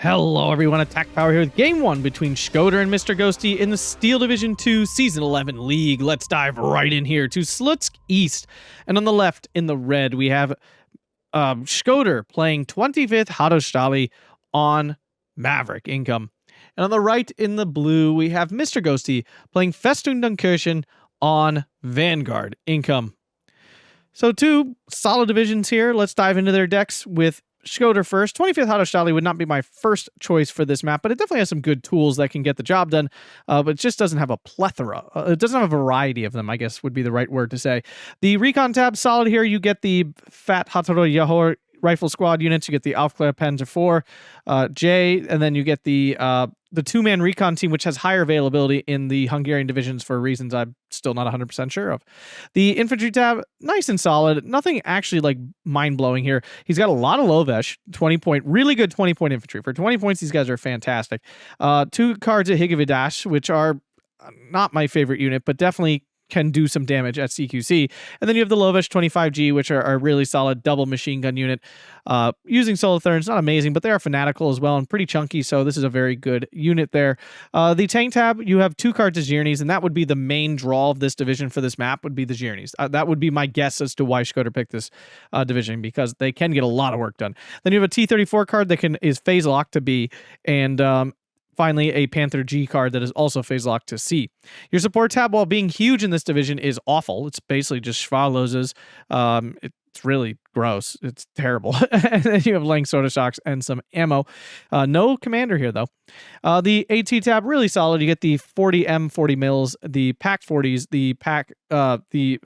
Hello everyone, Attack Power here with Game 1 between Shkodder and Mr. Ghosty in the Steel Division 2 Season 11 League. Let's dive right in here to Slutsk East. And on the left, in the red, we have Shkodder playing 25th Hadostaly on Maverick Income. And on the right, in the blue, we have Mr. Ghosty playing Dunkirchen on Vanguard Income. So two solid divisions here. Let's dive into their decks with Shkodder first. 25th Hadostaly would not be my first choice for this map, but it definitely has some good tools that can get the job done, but it just doesn't have a plethora. It doesn't have a variety of them, I guess would be the right word to say. The Recon tab, solid here. You get the Fat Hadostaly Rifle Squad units. You get the Aufklär Panzer 4, J, and then you get the two-man recon team, which has higher availability in the Hungarian divisions for reasons I'm still not 100% sure of. The infantry tab, nice and solid. Nothing actually like mind-blowing here. He's got a lot of Lovesh, 20-point, really good 20-point infantry. For 20 points, these guys are fantastic. Two cards at Higavidash, which are not my favorite unit, but definitely can do some damage at CQC. And then you have the Lovesh 25G, which are a really solid double machine gun unit. Using Solotherns, not amazing, but they are fanatical as well and pretty chunky, so this is a very good unit there. The tank tab, you have two cards as Zhirnis, and that would be the main draw of this division for this map, would be the Zhirnis. That would be my guess as to why Shkodder picked this division, because they can get a lot of work done. Then you have a T-34 card that is phase locked to B, and finally, a Panther G card that is also phase locked to C. Your support tab, while being huge in this division, is awful. It's basically just Schwaloses. It's really gross. It's terrible. And then you have Lang Soda Shocks and some ammo. No commander here, though. The AT tab, really solid. You get the 40M 40 mils, the Pack 40s,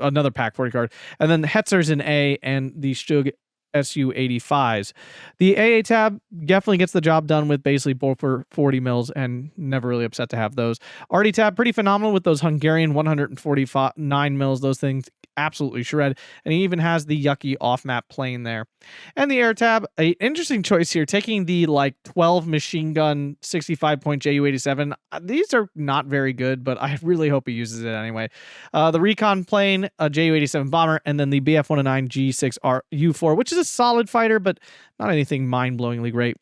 another Pack 40 card, and then the Hetzers in A and the Stug SU-85s. The AA tab definitely gets the job done with basically both for 40 mils and never really upset to have those. RD tab, pretty phenomenal with those Hungarian 149 mils. Those things absolutely shred. And he even has the yucky off-map plane there. And the air tab, an interesting choice here, taking the 12 machine gun 65-point JU-87. These are not very good, but I really hope he uses it anyway. The recon plane, a JU-87 bomber, and then the BF-109 G6R U4, which is a solid fighter, but not anything mind-blowingly great.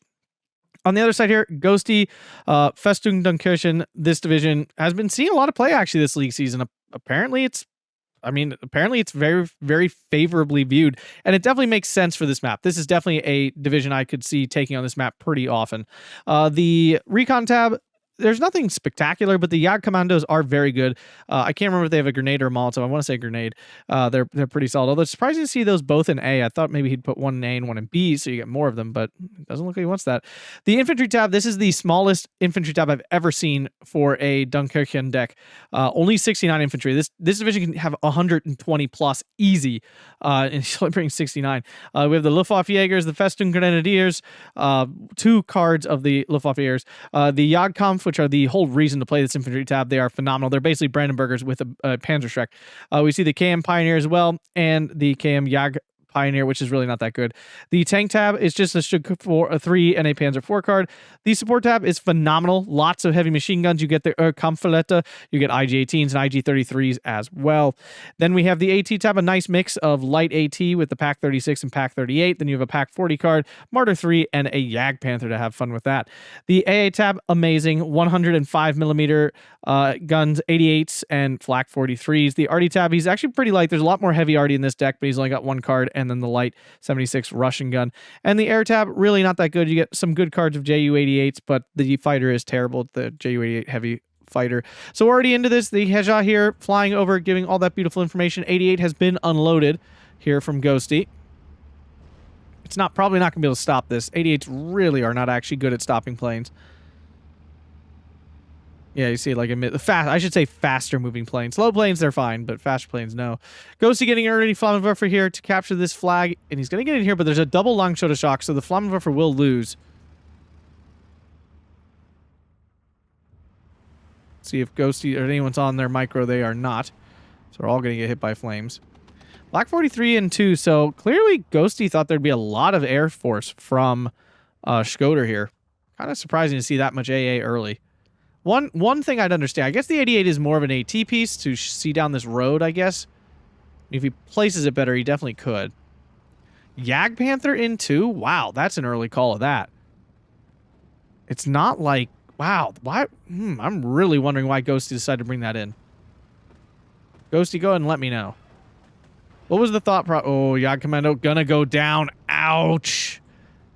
On the other side here, Ghosty, Dunkirchen, this division has been seeing a lot of play actually this league season. Apparently it's very, very favorably viewed, and it definitely makes sense for this map. This is definitely a division I could see taking on this map pretty often. The recon tab, there's nothing spectacular, but the Yag Commandos are very good. I can't remember if they have a grenade or a Molotov. I want to say grenade. They're pretty solid. Although it's surprising to see those both in A. I thought maybe he'd put one in A and one in B so you get more of them, but it doesn't look like he wants that. The infantry tab, this is the smallest infantry tab I've ever seen for a Dunkirchen deck. Only 69 infantry. This division can have 120 plus easy, and he's only bringing 69. We have the Luftwaffe Jägers, the Festung Grenadiers, two cards of the Luftwaffe Jägers, the Jagdkampf, which are the whole reason to play this infantry tab. They are phenomenal. They're basically Brandenburgers with a Panzerschreck. We see the KM Pioneer as well, and the KM Jag Pioneer, which is really not that good. The tank tab is just a Stug 3 and a Panzer 4 card. The support tab is phenomenal. Lots of heavy machine guns. You get the Kampflette, you get IG-18s and IG-33s as well. Then we have the AT tab, a nice mix of light AT with the Pack 36 and Pack 38. Then you have a Pack 40 card, Martyr 3, and a Jag Panther to have fun with that. The AA tab, amazing. 105mm guns, 88s, and Flak 43s. The RD tab, he's actually pretty light. There's a lot more heavy RD in this deck, but he's only got one card, and then the light 76 Russian gun. And the air tab, really not that good. You get some good cards of JU-88s, but the fighter is terrible, the JU-88 heavy fighter. So we're already into this. The Heja here flying over, giving all that beautiful information. 88 has been unloaded here from Ghosty. It's probably not going to be able to stop this. 88s really are not actually good at stopping planes. Yeah, you see, I should say faster moving planes. Slow planes, they're fine, but faster planes, no. Ghosty getting early Flammenwerfer here to capture this flag, and he's going to get in here, but there's a double Lang Soda Shock, so the Flammenwerfer will lose. See if Ghosty or anyone's on their micro. They are not. So we're all going to get hit by flames. Black 43 and 2, so clearly Ghosty thought there'd be a lot of air force from Shkodder here. Kind of surprising to see that much AA early. One thing I'd understand, I guess the 88 is more of an AT piece to see down this road, I guess. If he places it better, he definitely could. Jag Panther in 2? Wow, that's an early call of that. It's not like, wow, why? I'm really wondering why Ghosty decided to bring that in. Ghosty, go ahead and let me know. What was the thought oh, Yag Commando gonna go down. Ouch.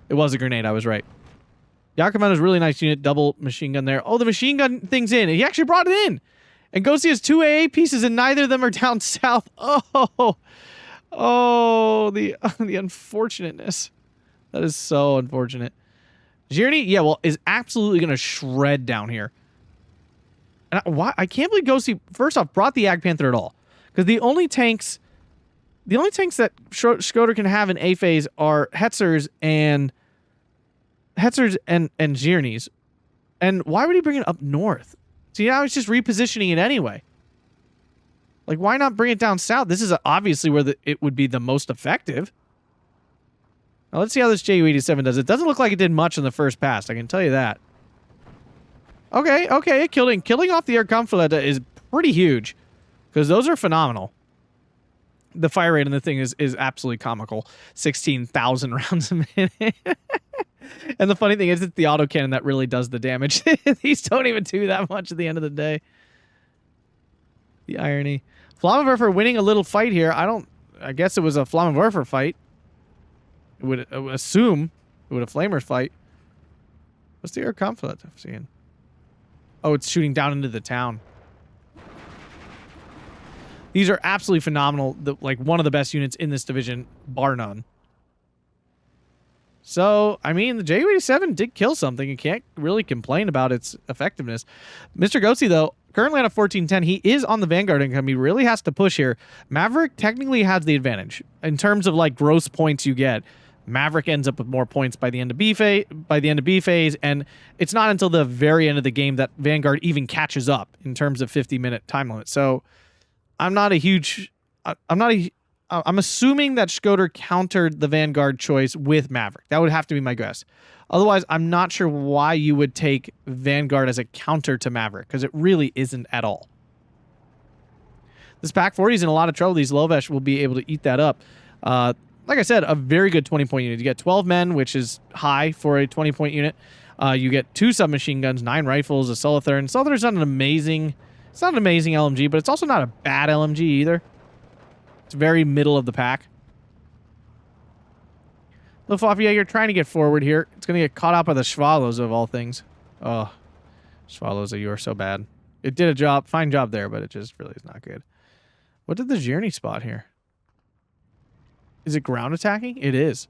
It was a grenade, I was right. Yag Commando's really nice unit, double machine gun there. Oh, the machine gun thing's in. He actually brought it in. And Ghosty has 2 AA pieces and neither of them are down south. Oh. Oh, the unfortunateness. That is so unfortunate. Journey, yeah, well, is absolutely going to shred down here. And I can't believe Ghosty, first off, brought the Ag Panther at all. Because the only tanks that Shkodder can have in A phase are Hetzers and Journeys. And why would he bring it up north? See, now he's just repositioning it anyway. Like, why not bring it down south? This is obviously where it would be the most effective. Now, let's see how this Ju-87 does. It doesn't look like it did much in the first pass, I can tell you that. Okay, it killed him. Killing off the air Kampflette is pretty huge, because those are phenomenal. The fire rate on the thing is absolutely comical. 16,000 rounds a minute. And the funny thing is, it's the autocannon that really does the damage. These don't even do that much at the end of the day. The irony. Flammenwerfer winning a little fight here. I guess it was a Flammenwerfer fight. I would assume it would a Flamer's fight. What's the air Kampflette I'm seeing? Oh, it's shooting down into the town. These are absolutely phenomenal. Like one of the best units in this division, bar none. So, I mean, the Ju-87 did kill something. You can't really complain about its effectiveness. Mr. Ghosty, though, currently on a 1410, he is on the Vanguard income. He really has to push here. Maverick technically has the advantage in terms of like gross points you get. Maverick ends up with more points by the end of B phase, and it's not until the very end of the game that Vanguard even catches up in terms of 50-minute time limit. So, I'm assuming that Shkodder countered the Vanguard choice with Maverick. That would have to be my guess. Otherwise, I'm not sure why you would take Vanguard as a counter to Maverick, because it really isn't at all. This Pack 40 is in a lot of trouble. These Lovesh will be able to eat that up. Like I said, a very good 20-point unit. You get 12 men, which is high for a 20-point unit. You get 2 submachine guns, 9 rifles, a Solothurn. Solothurn's not an amazing... It's not an amazing LMG, but it's also not a bad LMG either. It's very middle of the pack. Luftwaffe Jaeger trying to get forward here. It's going to get caught out by the Schwalos of all things. Oh, Schwalos, you are so bad. It did a job, fine job there, but it just really is not good. What did the Journey spot here? Is it ground attacking? It is.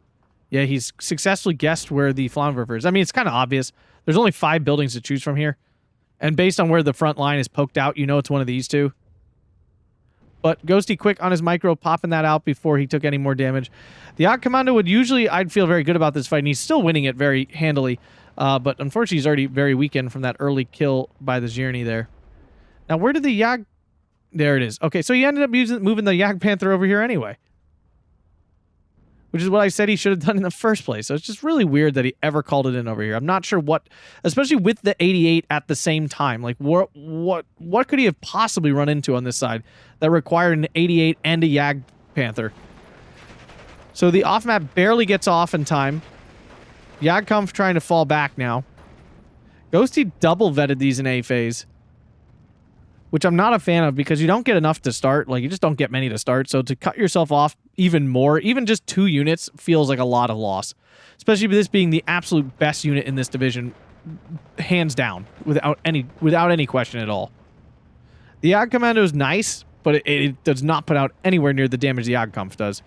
Yeah, he's successfully guessed where the Flammenwerfer is. I mean, it's kind of obvious. There's only 5 buildings to choose from here. And based on where the front line is poked out, you know it's one of these two. But Ghosty quick on his micro, popping that out before he took any more damage. The Yacht Commando would usually, I'd feel very good about this fight, and he's still winning it very handily. But unfortunately, he's already very weakened from that early kill by the Journey there. Now, where did the Yag... There it is. Okay, so he ended up moving the Yag Panther over here anyway. Which is what I said he should have done in the first place. So it's just really weird that he ever called it in over here. I'm not sure what, especially with the 88 at the same time. Like, what could he have possibly run into on this side that required an 88 and a Yag Panther? So the off-map barely gets off in time. Yagkampf trying to fall back now. Ghosty double vetted these in A phase, which I'm not a fan of because you don't get enough to start. Like, you just don't get many to start. So to cut yourself off even more, even just 2 units, feels like a lot of loss. Especially with this being the absolute best unit in this division, hands down, without any question at all. The Yag Commando is nice, but it does not put out anywhere near the damage the Yagkampf does.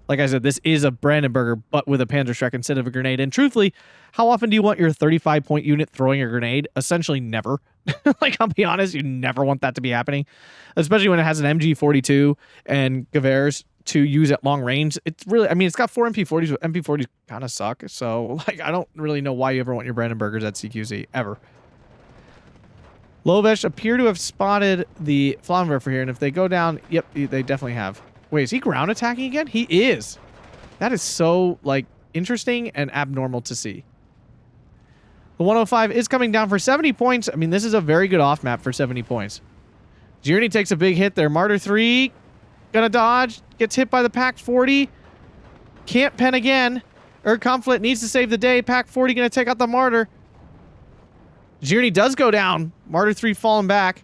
Like I said, this is a Brandenburger, but with a Panzerschreck instead of a grenade. And truthfully, how often do you want your 35-point unit throwing a grenade? Essentially never. Like, I'll be honest, you never want that to be happening. Especially when it has an MG42 and Gewehrs to use at long range. It's really, I mean, it's got 4 MP40s, but MP40s kind of suck. So, like, I don't really know why you ever want your Brandenburgers at CQC, ever. Lovesh appear to have spotted the Flammenwerfer here, and if they go down, yep, they definitely have. Wait, is he ground attacking again? He is. That is so, like, interesting and abnormal to see. The 105 is coming down for 70 points. I mean, this is a very good off-map for 70 points. Journey takes a big hit there. Martyr 3, gonna dodge, gets hit by the Pack 40. Can't pen again. Conflict needs to save the day. Pack 40 gonna take out the Martyr. Journey does go down. Martyr 3 falling back.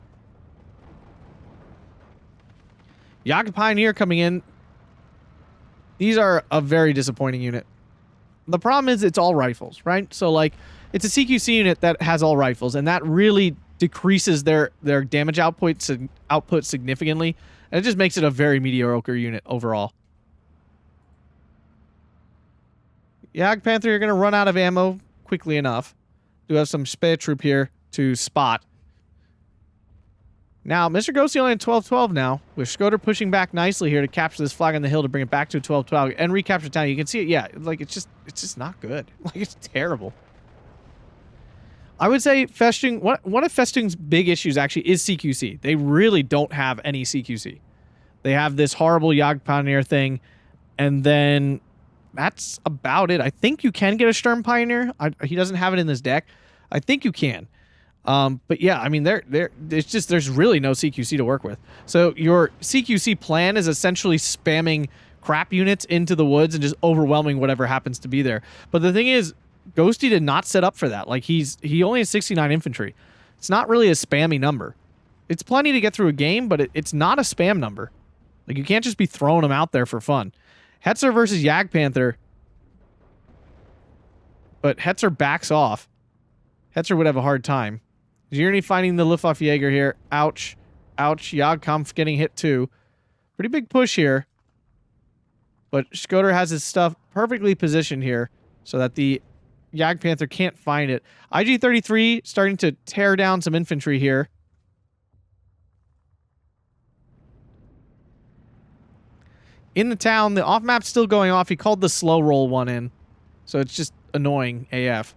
Yaga Pioneer coming in. These are a very disappointing unit. The problem is it's all rifles, right? So, like, it's a CQC unit that has all rifles, and that really decreases their damage output significantly, and it just makes it a very mediocre unit overall. Yag Panther, you're going to run out of ammo quickly enough. Do have some spare troop here to spot. Now, Mr. Ghosty only at 12-12 now, with Shkodder pushing back nicely here to capture this flag on the hill to bring it back to a 12-12 and recapture town. You can see it, yeah, like, it's just not good. Like, it's terrible. I would say Festung, one of Festung's big issues actually is CQC. They really don't have any CQC. They have this horrible Yag Pioneer thing, and then that's about it. I think you can get a Sturm Pioneer. He doesn't have it in this deck. I think you can. But yeah, I mean, it's just, there's really no CQC to work with. So your CQC plan is essentially spamming crap units into the woods and just overwhelming whatever happens to be there. But the thing is, Ghosty did not set up for that. Like, he only has 69 infantry. It's not really a spammy number. It's plenty to get through a game, but it's not a spam number. Like, you can't just be throwing them out there for fun. Hetzer versus Yag Panther. But Hetzer backs off. Hetzer would have a hard time. Journey finding the Luftwaffe Jaeger here. Ouch. Ouch. Jagdkampf getting hit too. Pretty big push here. But Shkodder has his stuff perfectly positioned here so that the Yag Panther can't find it. IG-33 starting to tear down some infantry here. In the town, the off-map's still going off. He called the slow roll one in. So it's just annoying AF.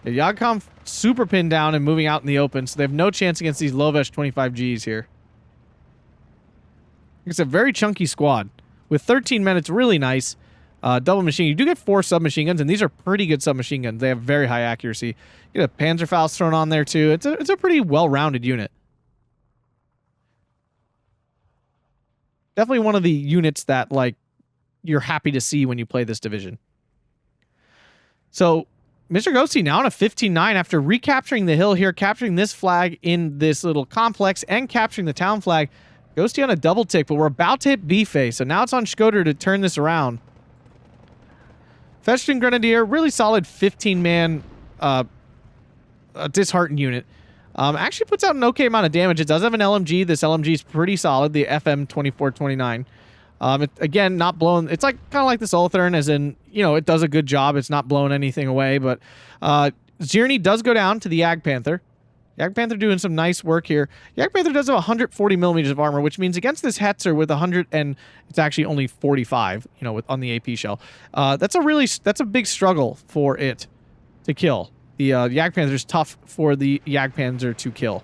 Yeah, Jagdkampf super pinned down and moving out in the open, so they have no chance against these Lovesh 25Gs here. It's a very chunky squad. With 13 men, it's really nice. Double machine. You do get 4 submachine guns, and these are pretty good submachine guns. They have very high accuracy. You get a Panzerfaust thrown on there, too. It's a pretty well-rounded unit. Definitely one of the units that, like, you're happy to see when you play this division. So, Mr. Ghosty now on a 15-9 after recapturing the hill here, capturing this flag in this little complex, and capturing the town flag. Ghosty on a double tick, but we're about to hit B-phase, so now it's on Shkodder to turn this around. Festung Grenadier, really solid 15-man disheartened unit. Actually puts out an okay amount of damage. It does have an LMG. This LMG is pretty solid, the FM2429. Again, not blowing. It's like kind of like the Solothurn, as in, you know, it does a good job. It's not blowing anything away, but Journey does go down to the Yag Panther. Yag Panther doing some nice work here. Yag Panther does have 140 millimeters of armor, which means against this Hetzer with 100, and it's actually only 45, you know, on the AP shell. That's a big struggle for it to kill. The Yag Panther is tough for the Yag Panther to kill.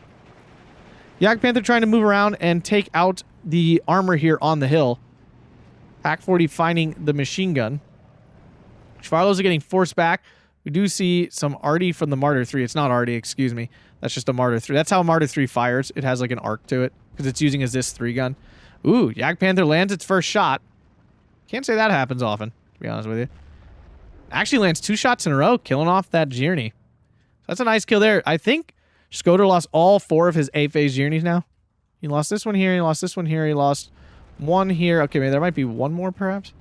Yag Panther trying to move around and take out the armor here on the hill. Pack 40 finding the machine gun. Schwarlos are getting forced back. We do see some arty from the Martyr 3. It's not arty, excuse me. That's just a Martyr 3. That's how a Martyr 3 fires. It has like an arc to it because it's using a Zis 3 gun. Ooh, Yag Panther lands its first shot. Can't say that happens often, to be honest with you. Actually lands 2 shots in a row, killing off that Journey. That's a nice kill there. I think Shkodder lost all 4 of his A-phase Journeys now. He lost this one here, he lost this one here, he lost one here. Okay, maybe there might be one more, perhaps.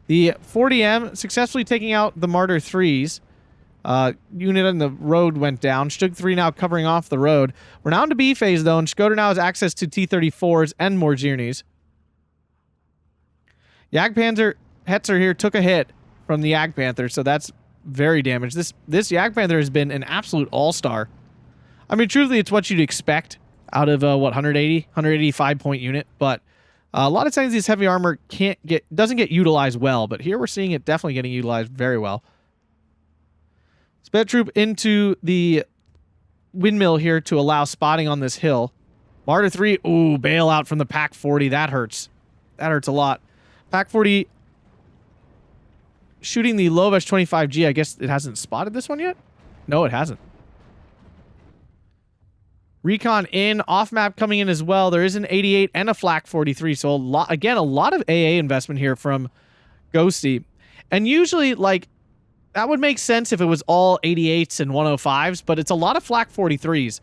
The 40M successfully taking out the Martyr 3s. Unit on the road went down. Stug 3 now covering off the road. We're now into B phase, though, and Shkodder now has access to T-34s and more Journeys. Yag Panther Hetzer here took a hit from the Yag Panther, so that's very damaged. This Yag Panther has been an absolute all-star. I mean, truthfully, it's what you'd expect out of, 185 point unit, but a lot of times these heavy armor doesn't get utilized well, but here we're seeing it definitely getting utilized very well. Sped troop into the windmill here to allow spotting on this hill. Martyr 3, ooh, bailout from the Pack 40. That hurts. That hurts a lot. Pack 40 shooting the Lovesh 25G. I guess it hasn't spotted this one yet? No, it hasn't. Recon in, off-map coming in as well. There is an 88 and a Flak 43, so a lot of AA investment here from Ghosty. And usually, like, that would make sense if it was all 88s and 105s, but it's a lot of flak 43s,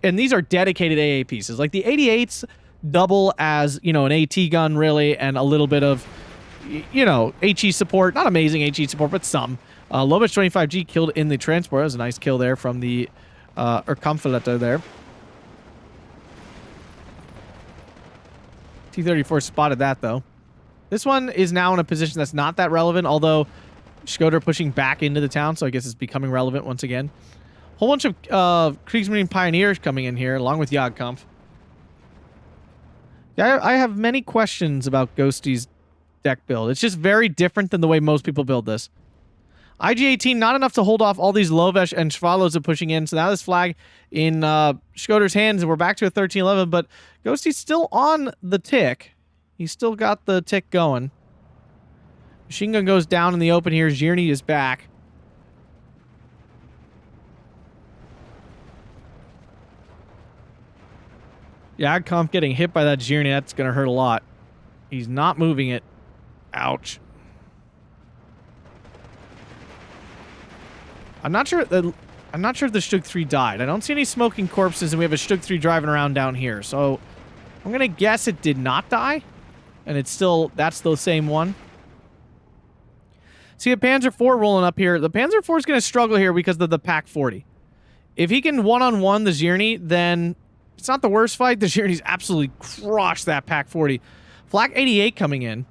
and these are dedicated AA pieces. Like the 88s double as, you know, an AT gun really, and a little bit of, you know, HE support. Not amazing HE support, but some. Lobach 25G killed in the transport. That was a nice kill there from the Erkampfletter there. T-34 spotted that, though. This one is now in a position that's not that relevant, although Shkodder pushing back into the town, so I guess it's becoming relevant once again. Whole bunch of Kriegsmarine Pioneers coming in here, along with Jagdkampf. Yeah, I have many questions about Ghosty's deck build. It's just very different than the way most people build this. IG-18, not enough to hold off all these Lovesh and Shvalos are pushing in, so now this flag in Shkodder's hands, and we're back to a 13-11, but Ghosty's still on the tick. He's still got the tick going. Machine gun goes down in the open here. Zhirny is back. Jagdkampf getting hit by that Zhirny. That's going to hurt a lot. He's not moving it. Ouch. I'm not sure if the Stug 3 died. I don't see any smoking corpses, and we have a Stug 3 driving around down here. So I'm going to guess it did not die. And it's still, that's the same one. See a Panzer IV rolling up here. The Panzer IV is going to struggle here because of the Pak 40. If he can one-on-one the Zhirny, then it's not the worst fight. The Zhirny's absolutely crushed that Pak 40. Flak 88 coming in.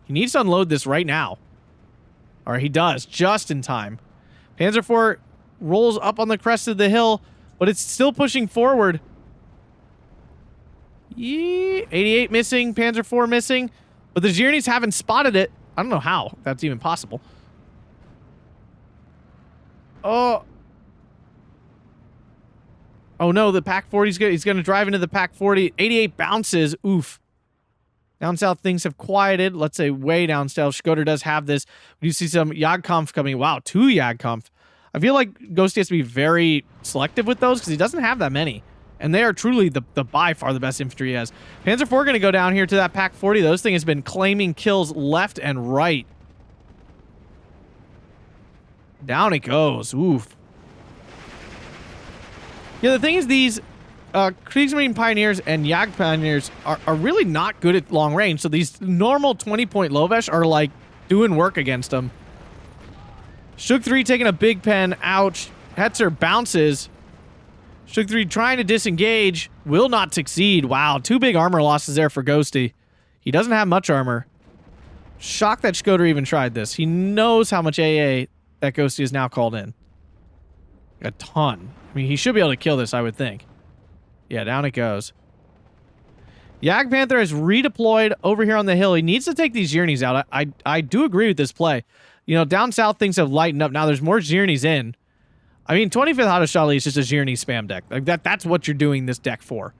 He needs to unload this right now. Or he does, just in time. Panzer IV rolls up on the crest of the hill, but it's still pushing forward. 88 missing, Panzer IV missing, but the Zhirnys haven't spotted it. I don't know how that's even possible. Oh no, the Pak 40's good. He's going to drive into the Pak 40. 88 bounces. Oof. Down south, things have quieted. Let's say way down south. Shkodder does have this. You see some Jagdkampf coming. Wow, 2 Jagdkampf. I feel like Ghosty has to be very selective with those because he doesn't have that many. And they are truly the by far the best infantry he has. Panzer IV going to go down here to that Pak 40. Those thing has been claiming kills left and right. Down it goes. Oof. Yeah, the thing is these Kriegsmarine Pioneers and Jagd Pioneers are really not good at long range. So these normal 20-point Lovesh are like doing work against them. Stug 3 taking a big pen. Ouch. Hetzer bounces. Stug 3 trying to disengage. Will not succeed. Wow, 2 big armor losses there for Ghosty. He doesn't have much armor. Shocked that Shkodder even tried this. He knows how much AA that Ghosty is now called in. A ton. I mean, he should be able to kill this, I would think. Yeah, down it goes. Jagdpanther is redeployed over here on the hill. He needs to take these Zhirnys out. I do agree with this play. You know, down south things have lightened up. Now there's more Zhirnys in. I mean, 25th Hadostaly is just a Zhirny spam deck. Like that's what you're doing this deck for.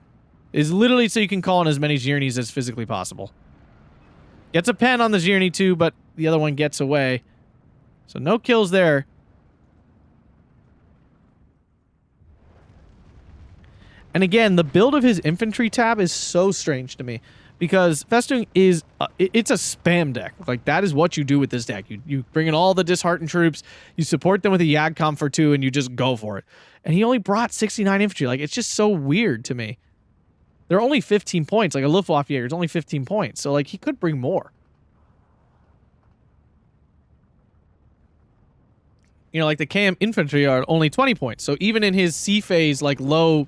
Is literally so you can call in as many Zhirnys as physically possible. Gets a pen on the Zhirny too, but the other one gets away. So no kills there. And again, the build of his infantry tab is so strange to me. Because Festung is, it's a spam deck. Like, that is what you do with this deck. You bring in all the disheartened troops, you support them with a Jagdkampf or 2, and you just go for it. And he only brought 69 infantry. Like, it's just so weird to me. They're only 15 points. Like, a Luftwaffe Jäger is only 15 points. So, like, he could bring more. You know, like, the KM infantry are only 20 points. So, even in his C phase, like, low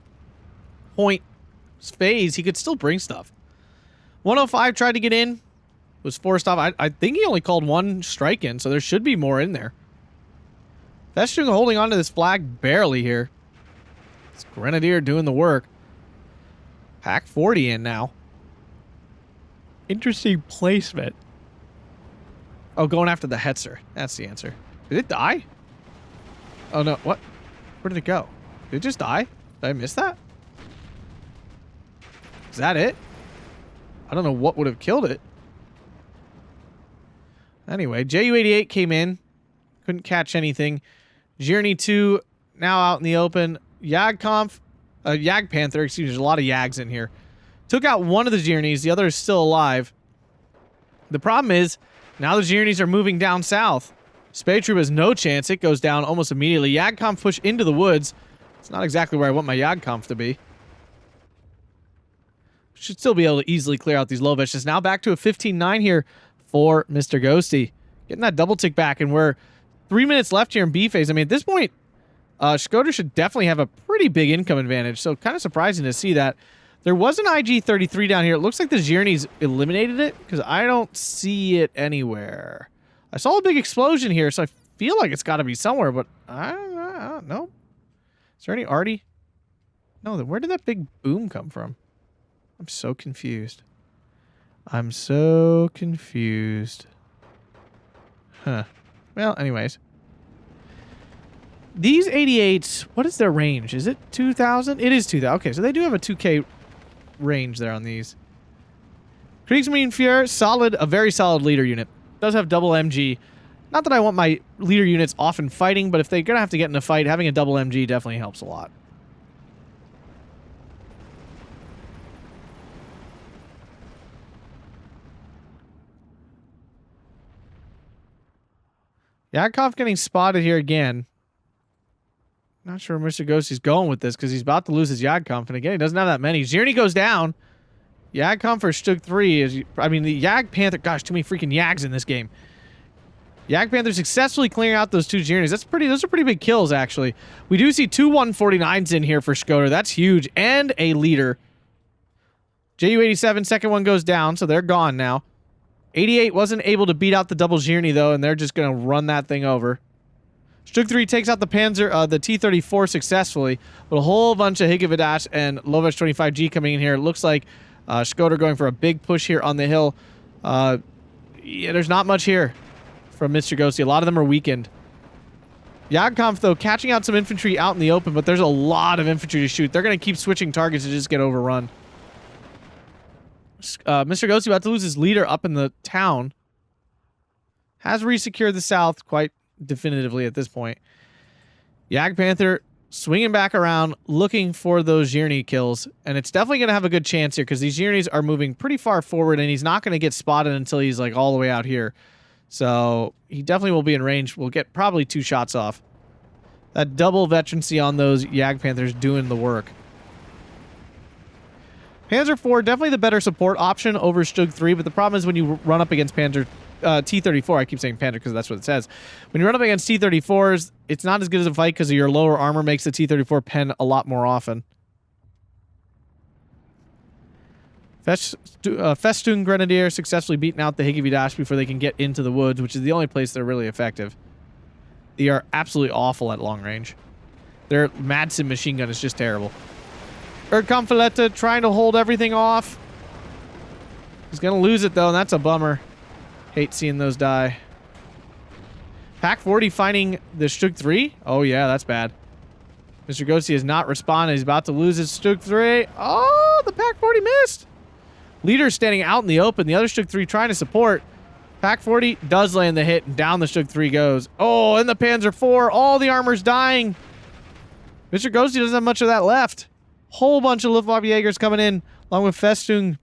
point phase, he could still bring stuff. 105 tried to get in, was forced off. I think he only called 1 strike in, so there should be more in there. Festung holding on to this flag barely here. It's Grenadier doing the work. Pak 40 in now. Interesting placement. Oh, going after the Hetzer. That's the answer. Did it die? Oh, no. What? Where did it go? Did it just die? Did I miss that? Is that it? I don't know what would have killed it. Anyway, Ju-88 came in. Couldn't catch anything. Zhirny 2 now out in the open. Jagdpanther, excuse me, there's a lot of Yags in here. Took out one of the Zhirnys. The other is still alive. The problem is, now the Zhirnys are moving down south. Spade Troop has no chance. It goes down almost immediately. Yagkampf push into the woods. It's not exactly where I want my Yagkampf to be. Should still be able to easily clear out these low vegetables. Now back to a 15-9 here for Mr. Ghosty. Getting that double tick back, and we're 3 minutes left here in B phase. I mean, at this point, Shkodder should definitely have a pretty big income advantage, so kind of surprising to see that. There was an IG-33 down here. It looks like the Zhirni's eliminated it, because I don't see it anywhere. I saw a big explosion here, so I feel like it's got to be somewhere, but I don't know. Is there any arty? No, then where did that big boom come from? I'm so confused. I'm so confused. Huh. Well, anyways. These 88s, what is their range? Is it 2,000? It is 2,000. Okay, so they do have a 2K range there on these. Kriegsmarine solid, a very solid leader unit. Does have double MG. Not that I want my leader units often fighting, but if they're going to have to get in a fight, having a double MG definitely helps a lot. Yakov getting spotted here again. Not sure where Mr. Ghosty's going with this because he's about to lose his Yagkampf, and again, he doesn't have that many. Zhirni goes down. Yagkampf for Stug 3 is, I mean, the Yag Panther, gosh, too many freaking Yags in this game. Yag Panther successfully clearing out those two Zhirnis. Those are pretty big kills, actually. We do see two 149s in here for Shkodder. That's huge. And a leader. JU-87, second one goes down, so they're gone now. 88 wasn't able to beat out the double Zhirni, though, and they're just going to run that thing over. Stug 3 takes out the Panzer, the T-34 successfully, but a whole bunch of Higgavadash and Lovesh 25G coming in here. It looks like Shkodder going for a big push here on the hill. Yeah, there's not much here from Mr. Ghosty. A lot of them are weakened. Yagkampf, though, catching out some infantry out in the open, but there's a lot of infantry to shoot. They're going to keep switching targets to just get overrun. Mr. Ghosty about to lose his leader up in the town. Has resecured the south quite definitively at this point. Yag Panther swinging back around, looking for those Zhirni kills, and it's definitely going to have a good chance here because these Zhirnis are moving pretty far forward, and he's not going to get spotted until he's like all the way out here. So he definitely will be in range. We'll get probably 2 shots off. That double veterancy on those Yag Panthers doing the work. Panzer IV, definitely the better support option over Stug 3, but the problem is when you run up against Panzer T-34, I keep saying Panzer because that's what it says. When you run up against T-34s, it's not as good as a fight because your lower armor makes the T-34 pen a lot more often. Festoon Grenadier successfully beating out the Higgavadash before they can get into the woods, which is the only place they're really effective. They are absolutely awful at long range. Their Madsen machine gun is just terrible. Erdkampfaletta trying to hold everything off. He's going to lose it, though, and that's a bummer. Hate seeing those die. Pack 40 finding the Stug 3. Oh, yeah, that's bad. Mr. Ghosty has not responded. He's about to lose his Stug 3. Oh, the Pack 40 missed. Leader standing out in the open. The other Stug 3 trying to support. Pack 40 does land the hit, and down the Stug 3 goes. Oh, and the Panzer IV. All the armor's dying. Mr. Ghosty doesn't have much of that left. Whole bunch of Luftwaffe Jaegers coming in, along with Festoon.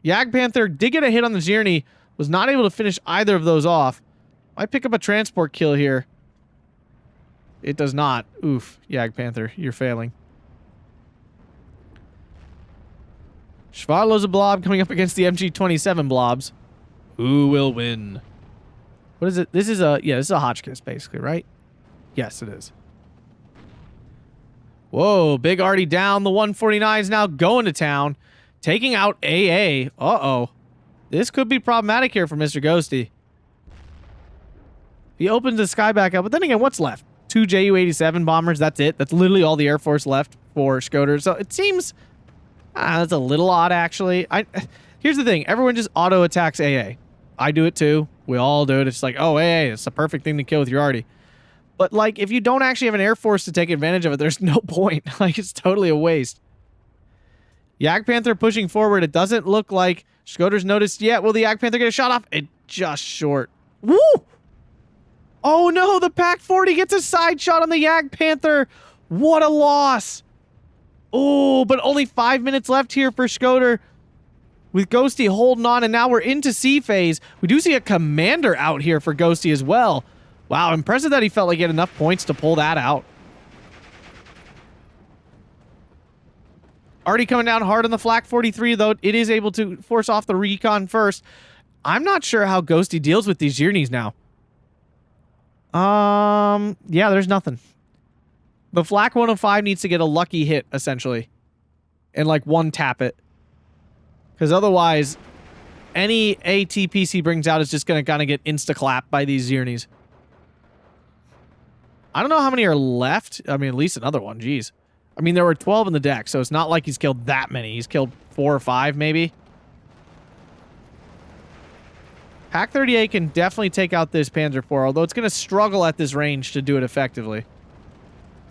Yag Panther did get a hit on the Zhirni. Was not able to finish either of those off. Might pick up a transport kill here. It does not. Oof. Yag Panther, you're failing. Schwadlo's a blob coming up against the MG-27 blobs. Who will win? What is it? This is a... Yeah, this is a Hotchkiss, basically, right? Yes, it is. Whoa, big arty down. The 149 is now going to town. Taking out AA. Uh-oh. This could be problematic here for Mr. Ghosty. He opens the sky back up, but then again, what's left? 2 Ju-87 bombers, that's it. That's literally all the Air Force left for Shkodder. So it seems... that's a little odd, actually. Here's the thing. Everyone just auto-attacks AA. I do it, too. We all do it. It's like, oh, AA, it's the perfect thing to kill with your arty. But, like, if you don't actually have an Air Force to take advantage of it, there's no point. Like, it's totally a waste. Yag Panther pushing forward. It doesn't look like Shkodder's noticed yet. Will the Yag Panther get a shot off? It just short. Woo! Oh, no. The Pack 40 gets a side shot on the Yag Panther. What a loss. Oh, but only 5 minutes left here for Shkodder. With Ghosty holding on, and now we're into C phase. We do see a commander out here for Ghosty as well. Wow, impressive that he felt like he had enough points to pull that out. Already coming down hard on the Flak 43, though. It is able to force off the recon first. I'm not sure how Ghosty deals with these journeys now. Yeah, there's nothing. The Flak 105 needs to get a lucky hit, essentially. And, like, one tap it. Because otherwise, any ATPC brings out is just going to kind of get insta-clapped by these journeys. I don't know how many are left. I mean, at least another one. Jeez. I mean, there were 12 in the deck, so it's not like he's killed that many. He's killed 4 or 5, maybe. Pack 38 can definitely take out this Panzer IV, although it's going to struggle at this range to do it effectively.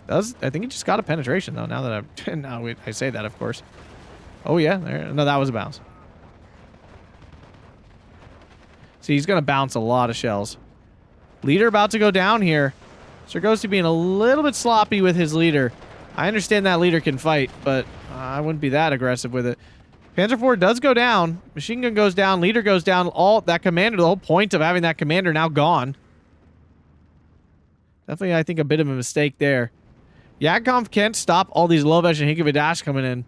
I think he just got a penetration, though, now that I say that, of course. Oh, yeah. No, that was a bounce. See, he's going to bounce a lot of shells. Leader about to go down here. Sir Ghosty being a little bit sloppy with his leader. I understand that leader can fight, but I wouldn't be that aggressive with it. Panzer IV does go down. Machine gun goes down. Leader goes down. All that commander, the whole point of having that commander now gone. Definitely, I think, a bit of a mistake there. Yakov can't stop all these Lovesh and Hinkavadash coming in.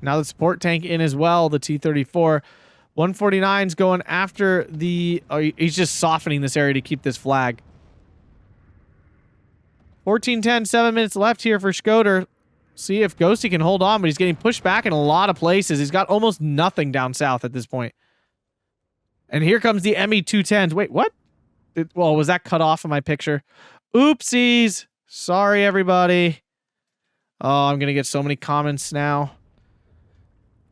Now the support tank in as well, the T-34. 149's going after the... Oh, he's just softening this area to keep this flag. 14-10, 7 minutes left here for Shkodder. See if Ghosty can hold on, but he's getting pushed back in a lot of places. He's got almost nothing down south at this point. And here comes the ME-210s. Wait, what? Well, was that cut off in my picture? Oopsies. Sorry, everybody. Oh, I'm going to get so many comments now.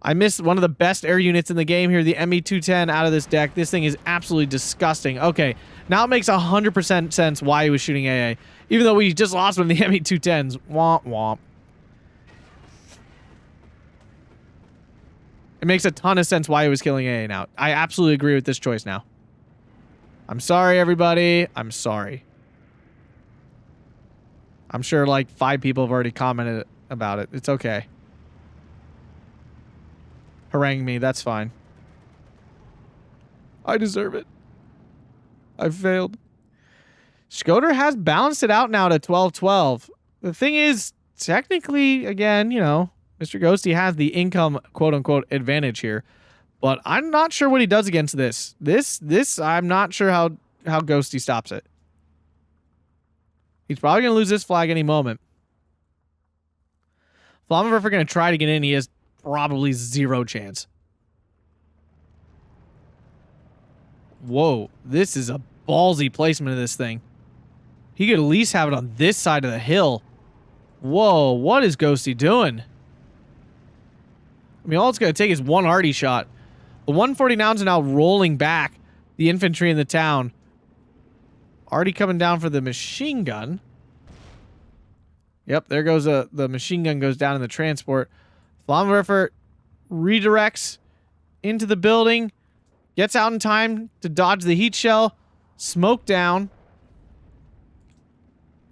I missed one of the best air units in the game here, the ME-210 out of this deck. This thing is absolutely disgusting. Okay, now it makes 100% sense why he was shooting AA. Even though we just lost one of the ME-210s. Womp womp. It makes a ton of sense why he was killing AA now. I absolutely agree with this choice now. I'm sorry, everybody. I'm sorry. I'm sure like 5 people have already commented about it. It's okay. Harangue me. That's fine. I deserve it. I failed. Shkodder has balanced it out now to 12-12. The thing is, technically, again, you know, Mr. Ghosty has the income, quote-unquote, advantage here. But I'm not sure what he does against this. This, I'm not sure how Ghosty stops it. He's probably going to lose this flag any moment. Flammenwerfer going to try to get in. He has probably 0 chance. Whoa, this is a ballsy placement of this thing. He could at least have it on this side of the hill. Whoa, what is Ghosty doing? I mean, all it's going to take is one arty shot. The 149s are now rolling back the infantry in the town. Arty coming down for the machine gun. Yep, there goes the machine gun goes down in the transport. Flammenwerfer redirects into the building. Gets out in time to dodge the heat shell. Smoke down.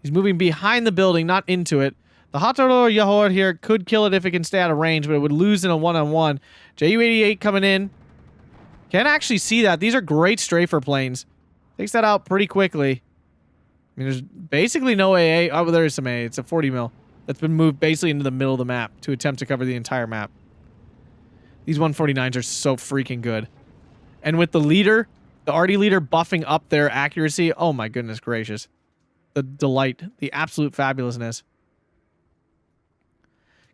He's moving behind the building, not into it. The Hadostaly Yahor here could kill it if it can stay out of range, but it would lose in a one-on-one. Ju-88 coming in. Can't actually see that. These are great strafer planes. Takes that out pretty quickly. I mean, there's basically no AA. Oh, there is some AA. It's a 40 mil that's been moved basically into the middle of the map to attempt to cover the entire map. These 149s are so freaking good. And with the leader, the arty leader buffing up their accuracy, oh my goodness gracious. The delight, the absolute fabulousness.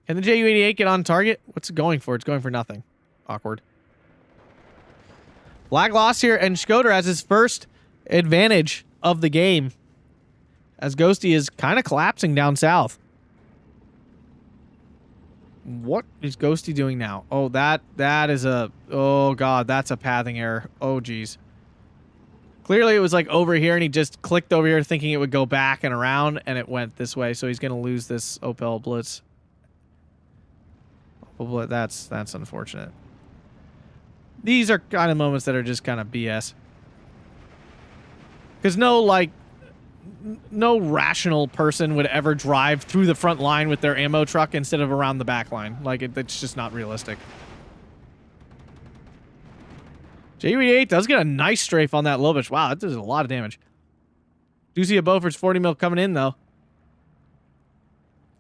Can the Ju-88 get on target? What's it going for? It's going for nothing. Awkward. Flag loss here, and Shkodder has his first advantage of the game as Ghosty is kind of collapsing down south. What is Ghosty doing now? Oh, that is a... Oh, God, that's a pathing error. Oh, geez. Clearly, it was like over here, and he just clicked over here thinking it would go back and around, and it went this way, so he's going to lose this Opel Blitz. Opel Blitz, that's unfortunate. These are kind of moments that are just kind of BS. Because no rational person would ever drive through the front line with their ammo truck instead of around the back line. Like, it's just not realistic. Ju-88 does get a nice strafe on that Lovich. Wow, that does a lot of damage. Do see a Beaufort's 40 mil coming in, though.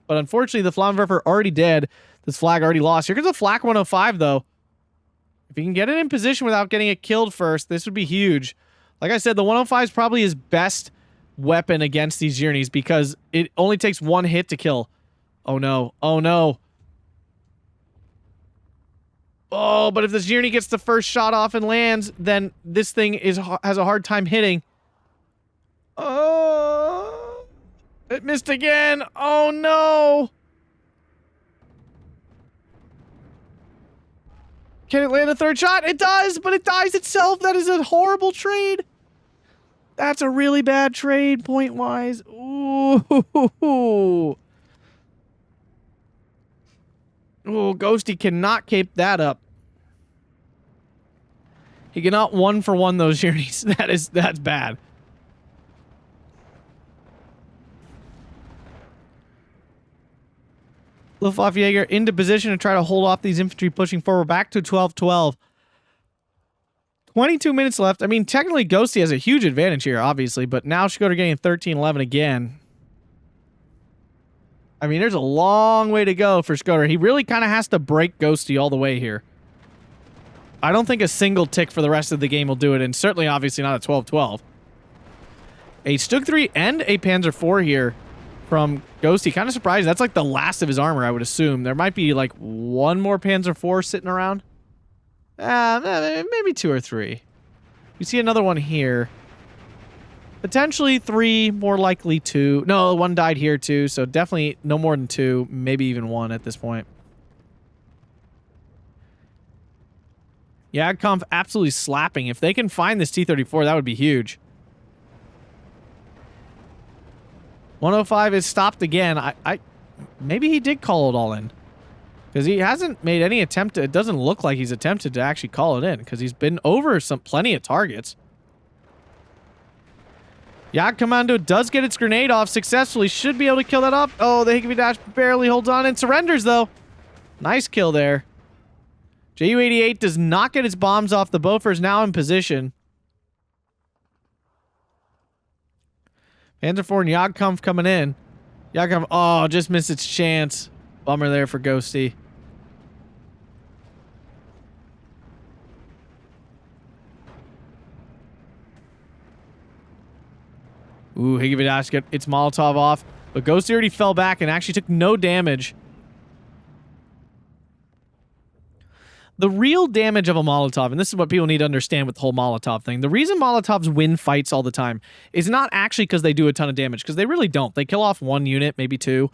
But unfortunately, the Flammenwerfer already dead. This flag already lost. Here comes a Flak 105, though. If he can get it in position without getting it killed first, this would be huge. Like I said, the 105 is probably his best weapon against these journeys because it only takes one hit to kill. Oh, no. Oh, no. Oh, but if this journey gets the first shot off and lands, then this thing has a hard time hitting. Oh, it missed again. Oh, no. Can it land a third shot? It does, but it dies itself. That is a horrible trade. That's a really bad trade, point-wise. Ooh. Ooh, Ghosty cannot keep that up. He cannot 1-for-1 those journeys. That's bad. Luftwaffe Jaeger into position to try to hold off these infantry pushing forward back to 12-12. 22 minutes left. I mean, technically, Ghosty has a huge advantage here, obviously, but now Shkodder getting 13-11 again. I mean, there's a long way to go for Shkodder. He really kind of has to break Ghosty all the way here. I don't think a single tick for the rest of the game will do it, and certainly, obviously, not a 12-12. A Stug 3 and a Panzer IV here from Ghosty. Kind of surprising. That's like the last of his armor, I would assume. There might be like one more Panzer IV sitting around. Maybe 2 or 3. You see another one here. Potentially 3, more likely 2. No, 1 died here too, so definitely no more than 2, maybe even 1 at this point. Jagdkampf absolutely slapping. If they can find this T-34, that would be huge. 105 is stopped again. Maybe he did call it all in. Because he hasn't made any attempt to, it doesn't look like he's attempted to actually call it in. Because he's been over plenty of targets. Jagdkommando does get its grenade off successfully. Should be able to kill that off. Oh, the Hickey Dash barely holds on and surrenders, though. Nice kill there. Ju-88 does not get its bombs off. The Beaufort is now in position. Panzer IV and Jagdkampf coming in. Jagdkampf, oh, just missed its chance. Bummer there for Ghosty. Ooh, Hickey Dash get its Molotov off. But Ghosty already fell back and actually took no damage. The real damage of a Molotov, and this is what people need to understand with the whole Molotov thing, the reason Molotovs win fights all the time is not actually because they do a ton of damage, because they really don't. They kill off 1 unit, maybe 2.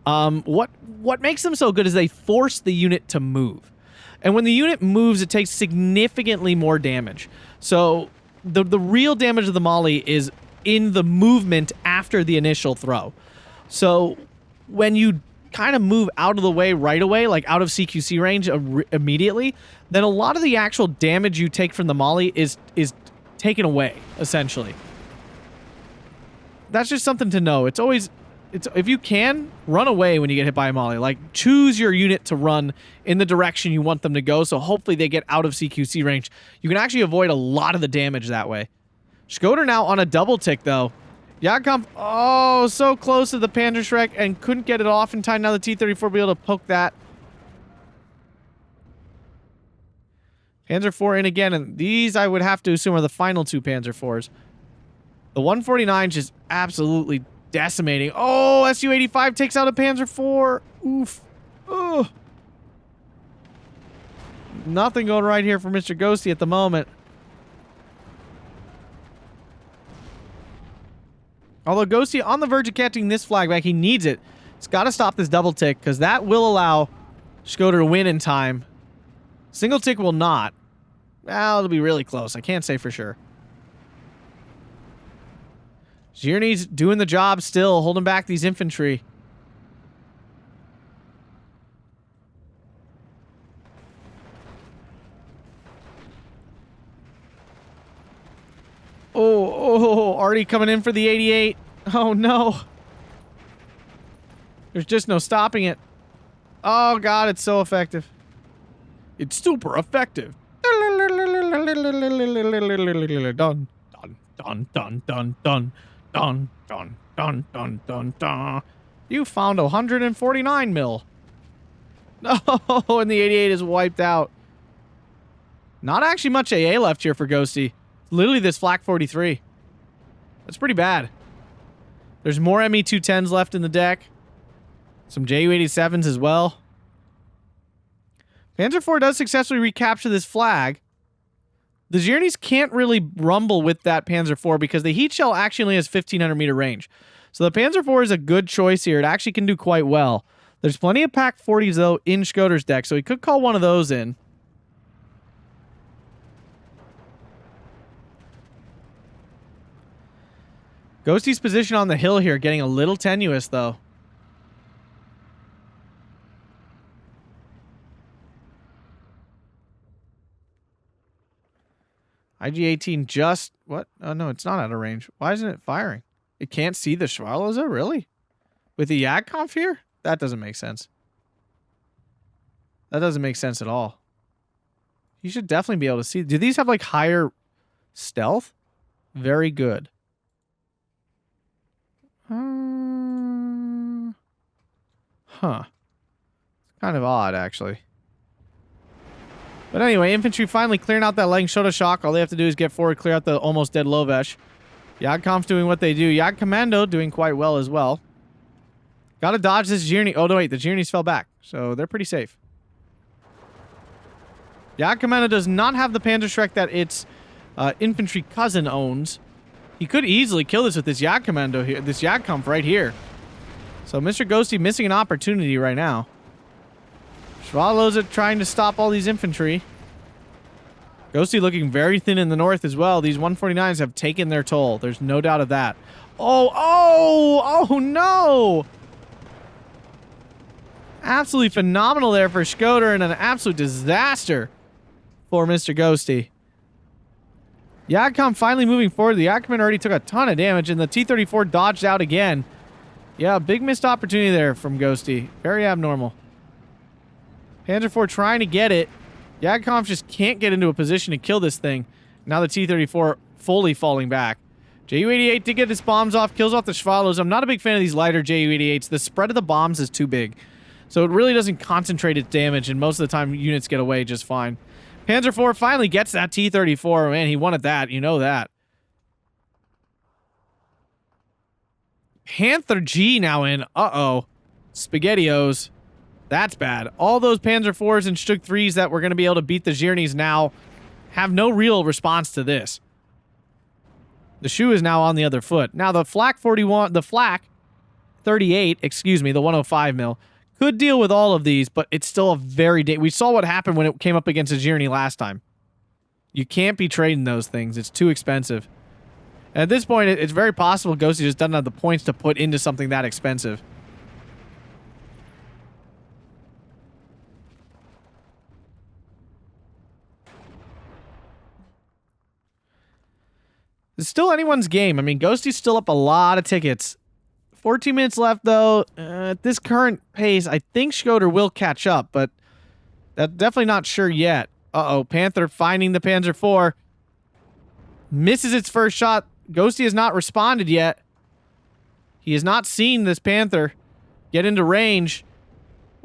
What makes them so good is they force the unit to move. And when the unit moves, it takes significantly more damage. So the real damage of the Molly is in the movement after the initial throw. So when you kind of move out of the way right away, like out of CQC range immediately, then a lot of the actual damage you take from the Molly is taken away, essentially. That's just something to know. It's always, if you can, run away when you get hit by a Molly. Like, choose your unit to run in the direction you want them to go, so hopefully they get out of CQC range. You can actually avoid a lot of the damage that way. Shkodder now on a double tick, though. Jagdkampf, oh, so close to the Panzerschreck and couldn't get it off in time. Now the T-34 will be able to poke that. Panzer IV in again, and these I would have to assume are the final 2 Panzer IVs. The 149 just absolutely decimating. Oh, Su-85 takes out a Panzer IV. Oof. Ugh. Nothing going right here for Mr. Ghosty at the moment. Although Ghosty on the verge of catching this flag back, he needs it. He's got to stop this double tick, because that will allow Shkodder to win in time. Single tick will not. Well, it'll be really close. I can't say for sure. Zierny's doing the job still, holding back these infantry. Oh, already coming in for the 88. Oh, no. There's just no stopping it. Oh, God, it's so effective. It's super effective. Dun, dun, dun, dun, dun, dun, dun, dun, dun, dun, dun. You found 149 mil. Oh, and the 88 is wiped out. Not actually much AA left here for Ghosty. Literally this flak 43. That's pretty bad. There's more ME210s left in the deck. Some JU87s as well. Panzer IV does successfully recapture this flag. The Ziernies can't really rumble with that Panzer IV because the heat shell actually only has 1,500 meter range. So the Panzer IV is a good choice here. It actually can do quite well. There's plenty of Pack 40s, though, in Shkodder's deck, so he could call one of those in. Ghosty's position on the hill here getting a little tenuous, though. IG-18 just... What? Oh, no, it's not out of range. Why isn't it firing? It can't see the Schwarloza? Really? With the Jagdkampf here? That doesn't make sense. That doesn't make sense at all. You should definitely be able to see... Do these have, like, higher stealth? Very good. Huh. Kind of odd, actually. But anyway, infantry finally clearing out that Langschota shock. All they have to do is get forward, clear out the almost dead Lovesh. Jagdkampf doing what they do. Jagdkommando doing quite well as well. Gotta dodge this Zierny. Oh, no, wait. The Ziernies fell back. So they're pretty safe. Jagdkommando does not have the Panzerschreck that its infantry cousin owns. He could easily kill this with this Jagdkommando here. This Jagdkampf right here. So Mr. Ghosty missing an opportunity right now. Schwaloza trying to stop all these infantry. Ghosty looking very thin in the north as well. These 149s have taken their toll. There's no doubt of that. Oh no! Absolutely phenomenal there for Shkodder and an absolute disaster for Mr. Ghosty. Jagdkampf finally moving forward. The Jagdkommando already took a ton of damage and the T-34 dodged out again. Yeah, big missed opportunity there from Ghosty. Very abnormal. Panzer IV trying to get it. Jagdkampf just can't get into a position to kill this thing. Now the T-34 fully falling back. Ju-88 did get his bombs off, kills off the Schwalos. I'm not a big fan of these lighter Ju-88s. The spread of the bombs is too big. So it really doesn't concentrate its damage, and most of the time units get away just fine. Panzer IV finally gets that T-34. Man, he wanted that. You know that. Panther G now in. Uh-oh. SpaghettiOs. That's bad. All those Panzer IVs and Stug 3s that were going to be able to beat the Ziernies now have no real response to this. The shoe is now on the other foot. Now the Flak 41, the Flak 38, excuse me, the 105 mil, could deal with all of these, but it's still a very... We saw what happened when it came up against a Zierny last time. You can't be trading those things. It's too expensive. And at this point, it's very possible Ghosty just doesn't have the points to put into something that expensive. It's still anyone's game. I mean, Ghosty's still up a lot of tickets. 14 minutes left, though. At this current pace, I think Shkodder will catch up, but that's definitely not sure yet. Uh-oh, Panther finding the Panzer IV. Misses its first shot. Ghosty has not responded yet. He has not seen this Panther get into range.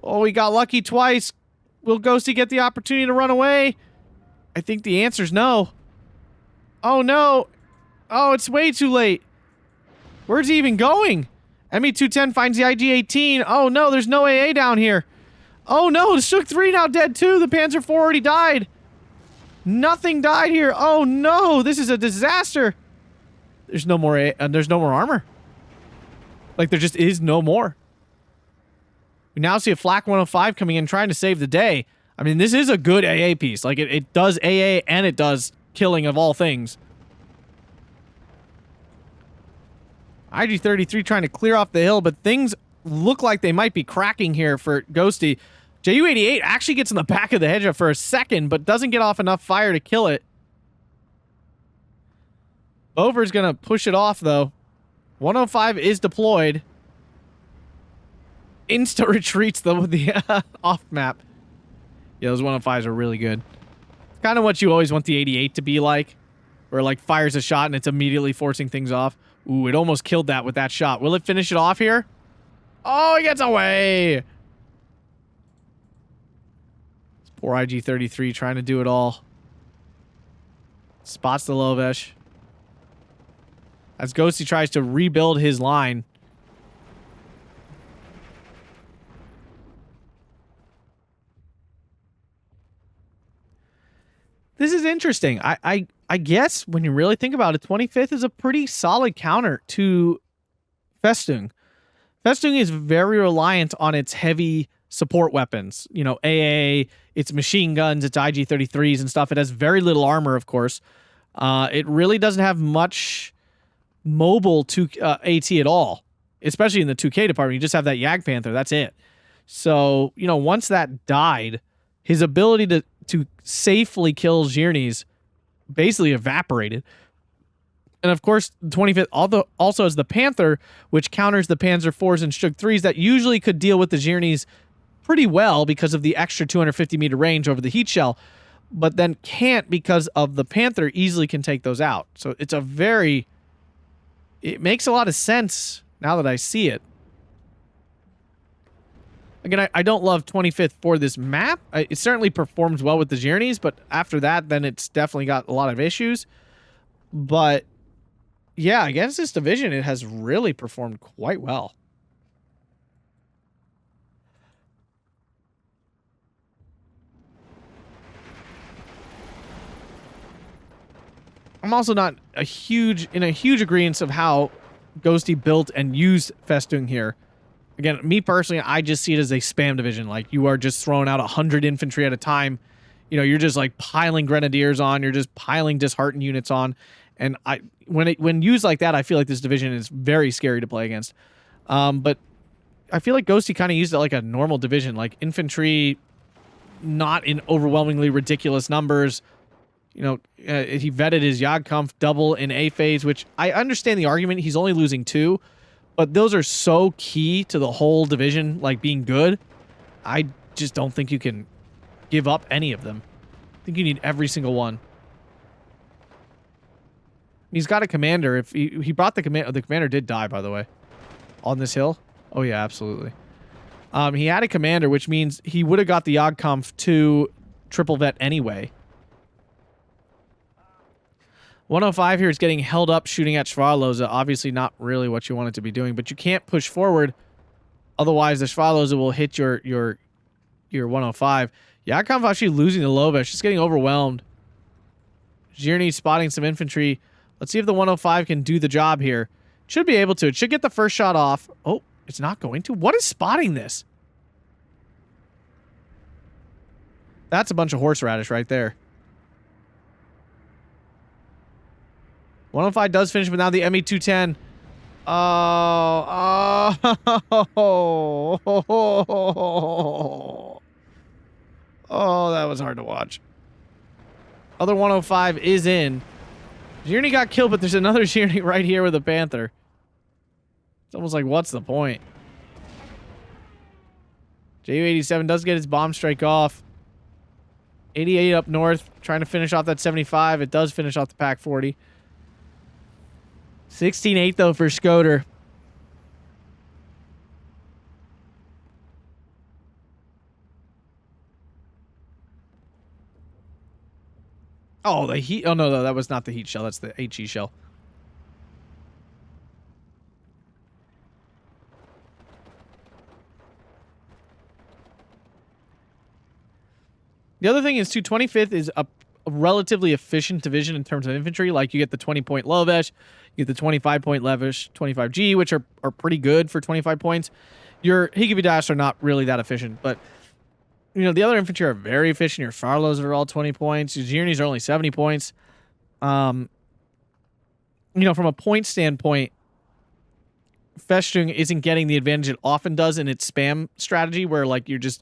Oh, he got lucky twice. Will Ghosty get the opportunity to run away? I think the answer's no. Oh, no. Oh, it's way too late. Where's he even going? ME210 finds the IG-18. Oh, no, there's no AA down here. Oh, no, the Stug 3 now dead, too. The Panzer IV already died. Nothing died here. Oh, no, this is a disaster. There's no more there's no more armor. Like, there just is no more. We now see a Flak 105 coming in, trying to save the day. I mean, this is a good AA piece. Like, it does AA and it does killing of all things. IG-33 trying to clear off the hill, but things look like they might be cracking here for Ghosty. Ju-88 actually gets in the back of the hedge for a second, but doesn't get off enough fire to kill it. Over's going to push it off, though. 105 is deployed. Insta-retreats, though, with the off-map. Yeah, those 105s are really good. Kind of what you always want the 88 to be like, where like fires a shot and it's immediately forcing things off. Ooh, it almost killed that with that shot. Will it finish it off here? Oh, he gets away. This poor IG-33 trying to do it all. Spots the Lovesh. As Ghosty tries to rebuild his line. This is interesting. I guess when you really think about it, 25th is a pretty solid counter to Festung. Festung is very reliant on its heavy support weapons. You know, AA, its machine guns, its IG-33s and stuff. It has very little armor, of course. It really doesn't have much mobile AT at all, especially in the 2K department. You just have that Jagdpanther. That's it. So, you know, once that died, his ability to safely kill Zhirnies basically evaporated. And of course, the 25th also has the Panther, which counters the Panzer IVs and Shug 3s that usually could deal with the Zhirnies pretty well because of the extra 250 meter range over the heat shell, but then can't because of the Panther easily can take those out. So it's it makes a lot of sense now that I see it. Again, I don't love 25th for this map. It certainly performs well with the Zhirnies, but after that, then it's definitely got a lot of issues. But yeah, against this division, it has really performed quite well. I'm also not in a huge agreement of how Ghosty built and used Festung here. Again, me personally, I just see it as a spam division. Like, you are just throwing out 100 infantry at a time. You know, you're just like piling grenadiers on. You're just piling disheartened units on. And when used like that, I feel like this division is very scary to play against. But I feel like Ghosty kind of used it like a normal division, like infantry, not in overwhelmingly ridiculous numbers. You know, he vetted his Jagdkampf double in A phase, which I understand the argument. He's only losing 2. But those are so key to the whole division, like being good. I just don't think you can give up any of them. I think you need every single one. He's got a commander. If he brought the commander did die, by the way, on this hill. Oh yeah, absolutely. He had a commander, which means he would have got the Jagdkampf 2 triple vet anyway. 105 here is getting held up shooting at Schwarloza. Obviously not really what you want it to be doing, but you can't push forward. Otherwise, the Schwarloza will hit your 105. Jagdkampf actually losing the Lovesh. Just getting overwhelmed. Zhirny spotting some infantry. Let's see if the 105 can do the job here. Should be able to. It should get the first shot off. Oh, it's not going to. What is spotting this? That's a bunch of horseradish right there. 105 does finish, but now the ME210. Oh, that was hard to watch. Other 105 is in. Zhirny got killed, but there's another Zhirny right here with a Panther. It's almost like, what's the point? Ju-87 does get his bomb strike off. 88 up north, trying to finish off that 75. It does finish off the Pack 40. 16-8 though for Shkodder. Oh, the heat. Oh, no, that was not the heat shell. That's the HE shell. The other thing is, 25th is a relatively efficient division in terms of infantry. Like, you get the 20-point Lovesh, you get the 25-point Levish, 25G, which are pretty good for 25 points. Your Higgiby are not really that efficient, but you know, the other infantry are very efficient. Your Farlows are all 20 points. Your Zhirnies are only 70 points. You know, from a point standpoint, Festung isn't getting the advantage it often does in its spam strategy, where like you're just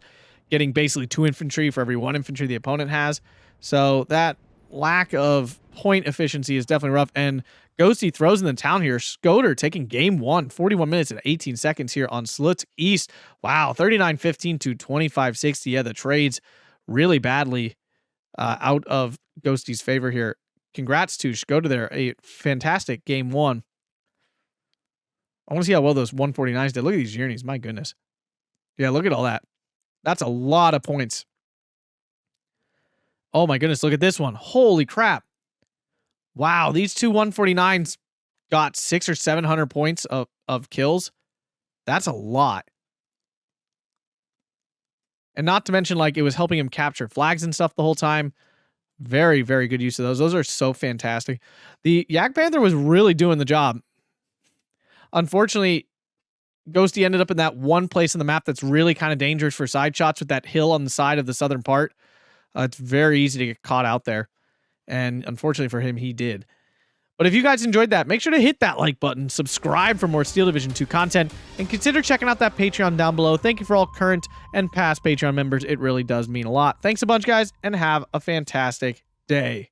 getting basically 2 infantry for every 1 infantry the opponent has. So that lack of point efficiency is definitely rough. And Ghosty throws in the town here. Shkodder taking game 1, 41 minutes and 18 seconds here on Slutsk East. Wow, 39-15 to 25-60. Yeah, the trades really badly out of Ghosty's favor here. Congrats to Shkodder there. A fantastic game 1. I want to see how well those 149s did. Look at these journeys. My goodness. Yeah, look at all that. That's a lot of points. Oh my goodness, look at this one. Holy crap. Wow, these two 149s got 600 or 700 points of kills. That's a lot. And not to mention, like, it was helping him capture flags and stuff the whole time. Very, very good use of those. Those are so fantastic. The Yak Panther was really doing the job. Unfortunately, Ghosty ended up in that one place on the map that's really kind of dangerous for side shots with that hill on the side of the southern part. It's very easy to get caught out there. And unfortunately for him, he did. But if you guys enjoyed that, make sure to hit that like button, subscribe for more Steel Division 2 content, and consider checking out that Patreon down below. Thank you for all current and past Patreon members. It really does mean a lot. Thanks a bunch, guys, and have a fantastic day.